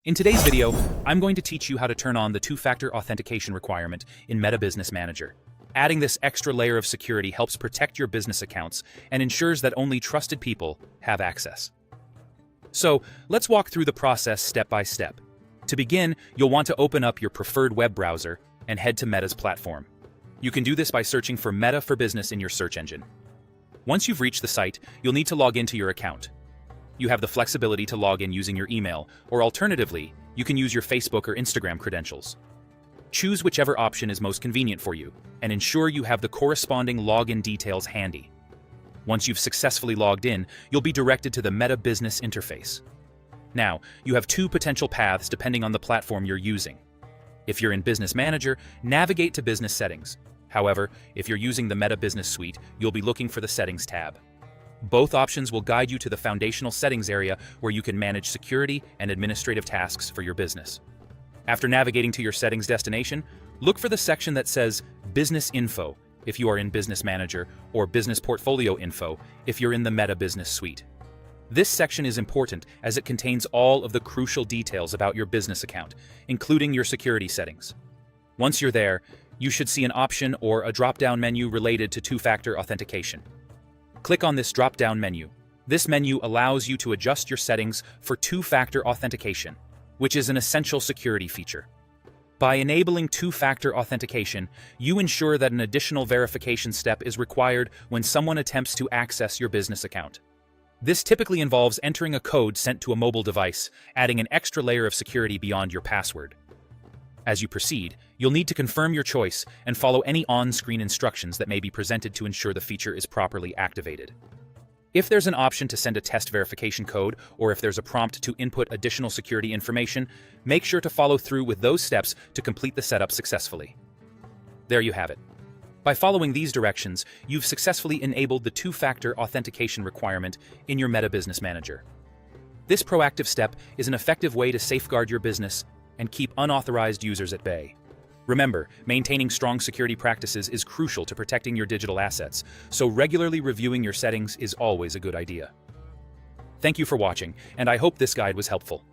In today's video, I'm going to teach you how to turn on the two-factor authentication requirement in Meta Business Manager. Adding this extra layer of security helps protect your business accounts and ensures that only trusted people have access. So, let's walk through the process step by step. To begin, you'll want to open up your preferred web browser and head to Meta's platform. You can do this by searching for Meta for Business in your search engine. Once you've reached the site, you'll need to log into your account. You have the flexibility to log in using your email, or alternatively, you can use your Facebook or Instagram credentials. Choose whichever option is most convenient for you, and ensure you have the corresponding login details handy. Once you've successfully logged in, you'll be directed to the Meta Business interface. Now, you have two potential paths depending on the platform you're using. If you're in Business Manager, navigate to Business Settings. However, if you're using the Meta Business Suite, you'll be looking for the Settings tab. Both options will guide you to the foundational settings area where you can manage security and administrative tasks for your business. After navigating to your settings destination, look for the section that says Business Info if you are in Business Manager, or Business Portfolio Info if you're in the Meta Business Suite. This section is important as it contains all of the crucial details about your business account, including your security settings. Once you're there, you should see an option or a drop-down menu related to two-factor authentication. Click on this drop-down menu. This menu allows you to adjust your settings for two-factor authentication, which is an essential security feature. By enabling two-factor authentication, you ensure that an additional verification step is required when someone attempts to access your business account. This typically involves entering a code sent to a mobile device, adding an extra layer of security beyond your password. As you proceed, you'll need to confirm your choice and follow any on-screen instructions that may be presented to ensure the feature is properly activated. If there's an option to send a test verification code, or if there's a prompt to input additional security information, make sure to follow through with those steps to complete the setup successfully. There you have it. By following these directions, you've successfully enabled the two-factor authentication requirement in your Meta Business Manager. This proactive step is an effective way to safeguard your business and keep unauthorized users at bay. Remember, maintaining strong security practices is crucial to protecting your digital assets, so regularly reviewing your settings is always a good idea. Thank you for watching, and I hope this guide was helpful.